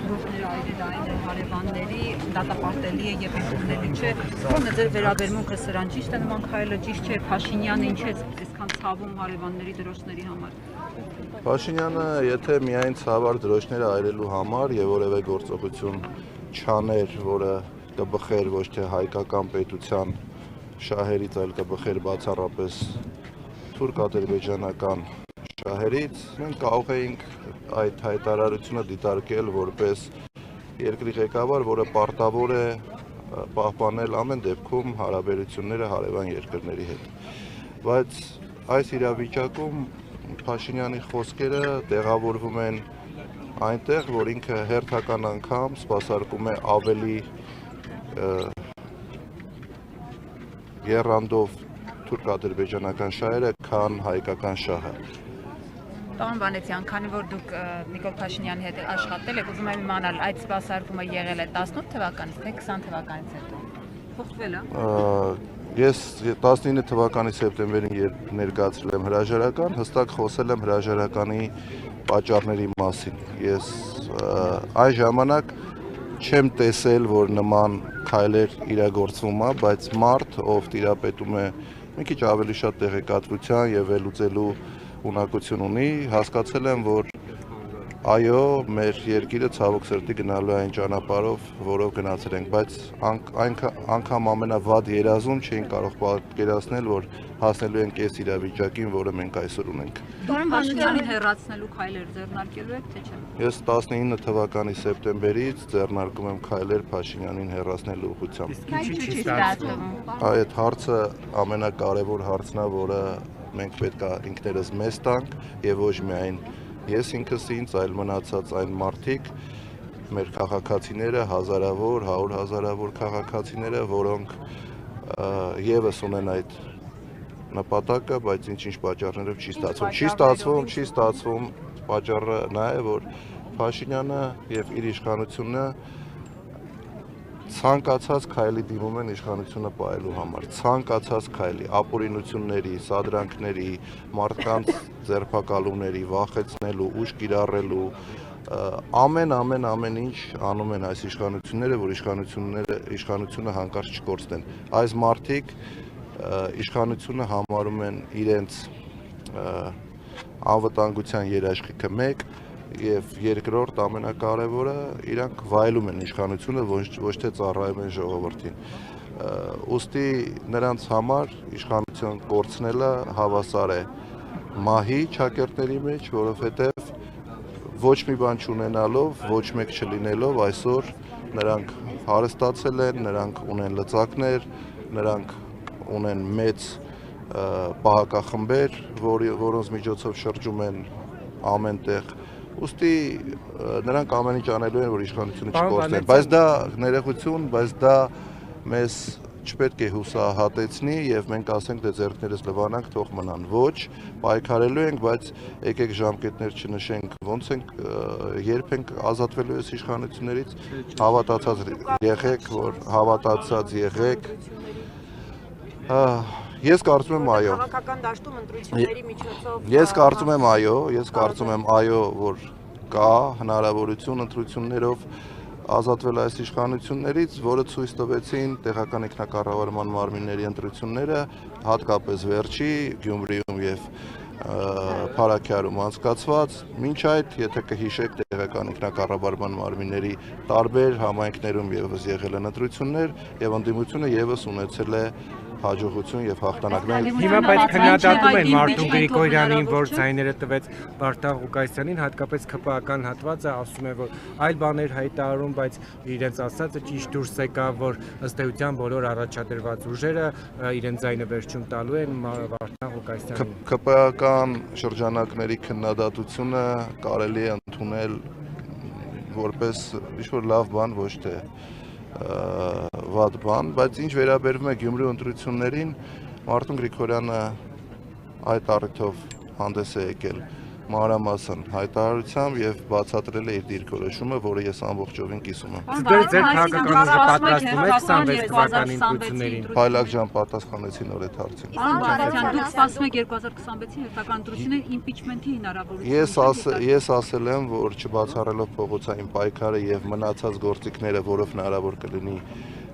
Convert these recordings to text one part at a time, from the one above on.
դրոշները այրելային հարևանների դատապարտելի է եւ ընդունելի չէ։ Ո՞րն է ձեր վերաբերմունքը սրան, ճիշտ է նման քայլը, ճիշտ չէ, Փաշինյանը ինչ է այսքան ցավում հարևանների դրոշների համար։ Փաշինյանը, եթե միայն ցավար դրոշները այրելու համար եւ որևէ գործողություն չաներ, որը կբխեր ոչ թե հայկական պետության շահերից, այլ կբխեր բացառապես թուրք-ադրբեջանական շահերից, մենք կարող էինք այդ հայտարարությունը դիտարկել որպես երկրի ղեկավար, որը պարտավոր է պահպանել ամեն դեպքում հարաբերությունները հարևան երկրների հետ։ Բայց այս իրավիճակում Փաշինյանի խոսքերը տեղավորվում են այնտեղ, որ ինքը հերթական անգամ սպասարկում է ավելի եռանդով թուրք-ադրբեջանական շահերը, քան հայկական շահը։ Պարոն Վանեցյան, քանի որ դուք Նիկոլ Փաշինյանի հետ աշխատել եք, ուզում եմ իմանալ, այդ սպասարկումը եղել է 18 թվականից, թե 20 թվականից հետո։ Փոխվել է։ Ես 19 թվականի սեպտեմբերին երբ ներկայացրել եմ հրաժարական, հստակ խոսել եմ հրաժարականի պատճառների մասին։ Ես այն ժամանակ չեմ տեսել, որ նման քայլեր իրագործվում է, բայց մարդ, ով տիրապետում է մի քիչ ավելի շատ տեղեկատվության եւ վերլուծելու ունակություն ունի, հասկացել եմ, որ այո, մեր երկիրը ցավոք սրտի գնալու է այն ճանապարհով, որով գնացել ենք, բայց անգամ ամենավատ երազում չէին կարող պատկերացնել, որ հասնելու ենք այս իրավիճակին, որը մենք այսօր ունենք։ Պարոն Փաշինյանին հեռացնելու քայլեր ձեռնարկելու եք, թե չէ։ Ես 19 թվականի սեպտեմբերից ձեռնարկում եմ քայլեր Փաշինյանին հեռացնելու ուղղությամբ։ Այդ հարցը ամենակարևոր հարցն է, որը մենք պետք է ինքներս մեզ տանք եւ ոչ միայն ես ինքս ինձ, այլ մնացած այն մարդիկ, մեր քաղաքացիները, հազարավոր, 100 հազարավոր քաղաքացիները, որոնք եւս ունեն այդ նպատակը, բայց ինչ պատճառներով չի ստացվում, պատճառը նա է, որ Փաշինյանը եւ իր իշխանությունը ցանկացած քայլի դիմում են իշխանությունը պահելու համար, ցանկացած քայլի, ապօրինությունների, սադրանքների, մարդկանց ձերբակալումների, վախեցնելու, ուժ կիրառելու, ամեն ինչ անում են այս իշխանությունները, որ իշխանությունը հանկարծ չկորցնեն։ Այս մարդիկ իշխանությունը համարում են իրենց անվտանգության երաշխիքը մեկ եւ երկրորդ ամենակարևորը իրանք վայելում են իշխանությունը, ոչ թե ծառայում են ժողովրդին։ Ուստի նրանց համար իշխանություն կորցնելը հավասար է մահի ճակերտների մեջ, որովհետեւ ոչ մի բան չունենալով, ոչ մեկ չլինելով այսօր նրանք հարստացել են, նրանք ունեն լծակներ, նրանք ունեն մեծ պահակախմբեր, որոնց միջոցով շրջում են ամենտեղ։ Ուստի նրանք ամեն ինչ անելու են, որ իշխանությունը չկորցնեն, բայց դա ներողություն, բայց դա մեզ չպետք է հուսահատեցնի եւ մենք ասենք դե ձեռքներս լվանանք, թող մնան։ Ոչ, պայքարելու ենք, բայց եկեք ժամկետներ չնշենք, ոնց ենք, երբ ենք ազատվելու այս իշխանություններից, հավատացած եղեք, որ հավատացած եղեք։ Ես կարծում եմ այո։ Քաղաքական դաշտում ընտրությունների միջոցով Ես կարծում եմ այո, որ կա հնարավորություն ընտրություններով ազատվել այս իշխանություններից, որը ցույց տվեցին տեղական ինքնակառավարման մարմինների ընտրությունները, հատկապես վերջի Գյումրիում եւ Փարաքյարում անցկացված, մինչ այդ, եթե կհիշեք, տեղական ինքնակառավարման մարմինների տարբեր համայնքներում եւս եղել են ընտրություններ եւ ընդդիմությունը եւս ունեցել է հաջողություն եւ հաղթանակներ։ Հիմա բայց քննադատում են Մարտուն Գրիգորյանին, որ ձայները տվեց Վարդան Ղուկասյանին, հատկապես ԿՊԱ-ական հատվածը ասում է, որ այլ բաներ հայտարարում, բայց իրենց ասածը ճիշտ դուրս եկավ, որ ըստ էության բոլոր առաջադրված ուժերը իրենց ձայնը վերջում տալու են Վարդան Ղուկասյանին։ ԿՊԱ-ական շրջանակների քննադատությունը կարելի է ընդունել որպես ինչ-որ լավ բան, ոչ թե վատ բան, բայց ինչ վերաբերվում է Գյումրու ընտրություններին, Մարտուն Գրիգորյանը այդ առիթով հանդես է եկել մանրամասն հայտարարությամբ եւ բացատրել է իր դիրքորոշումը, որը ես ամբողջովին կիսում եմ։ Ձեր քաղաքականությունը պատրաստվում եք 26 թվականի ընտրություններին։ Փայլակ ջան պատասխանեցի նոր այդ հարցին։ Պարոն Բաղդասարյան, դուք սպասում եք 2026-ի հերթական ընտրությունների impeachment-ի հնարավորություն։ Ես ասել եմ, որ չբացառելով փողոցային պայքարը եւ մնացած գործիքները, որով հնարավոր կլինի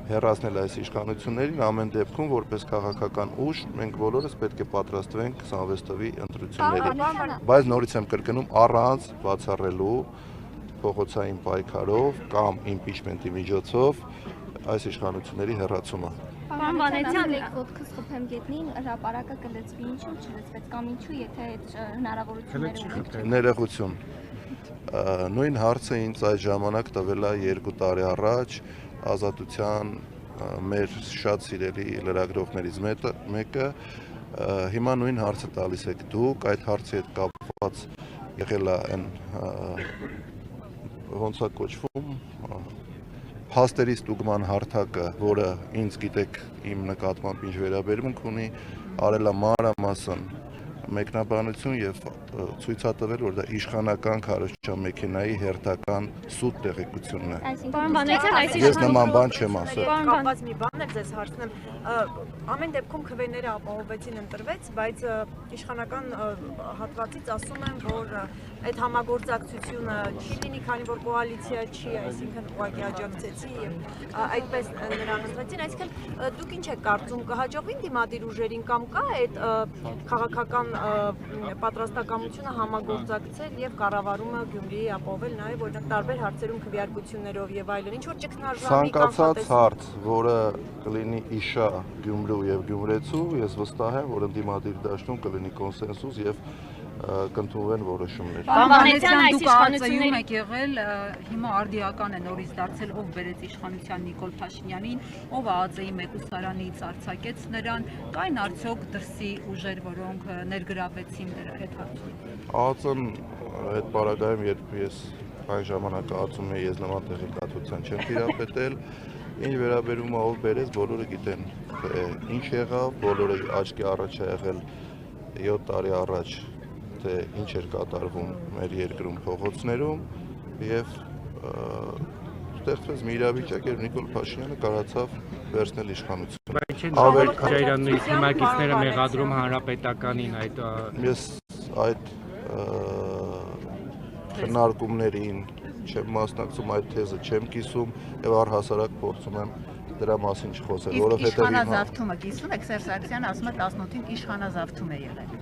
հեռացնել այս իշխանություններին, ամեն դեպքում որպես քաղաքական ուժ մենք բոլորս պետք է պատրաստվենք 26 թվականի ընտրություններին։ Բայց նորից եմ կրկնում, առանց բացառելու փողոցային պայքարով կամ impeachment-ի միջոցով այս իշխանությունների հեռացումը։ Պարոն Վանեցյան, ոտքս խփեմ գետնին, հրապարակը կլծվի, ինչու չլծվեց կամ ինչու, եթե այդ հնարավորությունները ունենք։ Ներողություն։ Նույն հարցը ինձ այդ ժամանակ տվել է 2 տարի առաջ Ազատության մեր շատ սիրելի լրագրողներից մեկը, հիմա նույն հարցը տալիս եք դուք, այդ հարցի հետ կապված եղել է այն ոնց է կոչվում փաստերի ստուգման հարթակը, որը ինձ գիտեք իմ նկատմամբ ինչ վերաբերմունք ունի, արել է մանրամասն մեկնաբանություն եւ ցույց է տվել, որ դա իշխանական քարոզչամեքենայի հերթական սուտ տեղեկությունն է։ Պարոն Վանեցյան, Ես նման բան չեմ ասել։ Կապված մի բան է ձեզ հարցնեմ, ամեն դեպքում քվեները ապահովեցին ընտրվեց, բայց իշխանական հատվածից ասում են, որ այդ համագործակցությունը չի լինի, քանի որ կոալիցիա չի, այսինքն ուղղակի աջակցեցի եւ այդպես նրան ընտրեցին, այսինքն դուք ինչ եք կարծում, կհաջողվի դիմադիր ուժերին կամ կա այդ քաղաքական պատրաստակամությունը համագործակցել եւ կառավարումը Գյումրիի ապահովել նաեւ օրինակ տարբեր հարցերում քվեարկություններով եւ այլն, ինչ որ ճգնաժամի Ցանկացած հարց, որը կլինի իշա Գյումրու եւ գյումրեցու, ես վստահ եմ, որ ընդդիմադիր դաշտում կլինի կոնսենսուս եւ կընդունվեն որոշումներ։ Պարոն Վանեցյան, դուք ԱԾ-ում եք եղել, հիմա արդիական է նորից դարձել, ով բերեց իշխանության Նիկոլ Փաշինյանին, ով ԱԾ-ի մեկուսարանից արձակեց նրան, կային արդյոք դրսի ուժեր, որոնք ներգրավեցին դրա հետ հարցում։ ԱԾ-ն այդ պարագայում, երբ ես այն ժամանակ ԱԾ-ում էի, ես նման տեղեկատվության չեմ տիրապետել, ինչ վերաբերում է ով բերեց, բոլորը գիտեն, թե ինչ եղավ, բոլորը աչքի առաջ է եղել 7 տարի առաջ թե ինչ էր կատարվում մեր երկրում փողոցներում եւ ստեղծվեց մի իրավիճակ, երբ Նիկոլ Փաշինյանը կարողացավ վերցնել իշխանությունը։ Բայց ինչ են Ջայրանների թիմակիցները մեղադրում հանրապետականին այդ Ես այդ քննարկումներին չեմ մասնակցում, այդ թեզը չեմ կիսում եւ առհասարակ փորձում եմ դրա մասին չխոսել, որովհետեւ իշխանազավթումը կիսում եք, Սերժ Սարգսյանը ասում է 18-ին իշխանազավթում է եղել։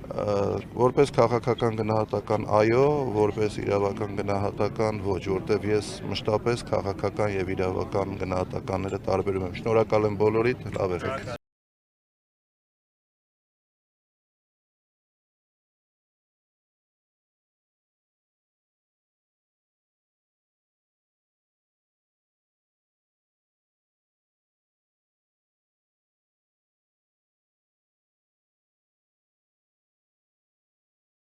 Որպես քաղաքական գնահատական այո, որպես իրավական գնահատական ոչ, որտեղ ես մշտապես քաղաքական եւ իրավական գնահատականները տարբերում եմ։ Շնորհակալ եմ բոլորիդ, լավ եղեք։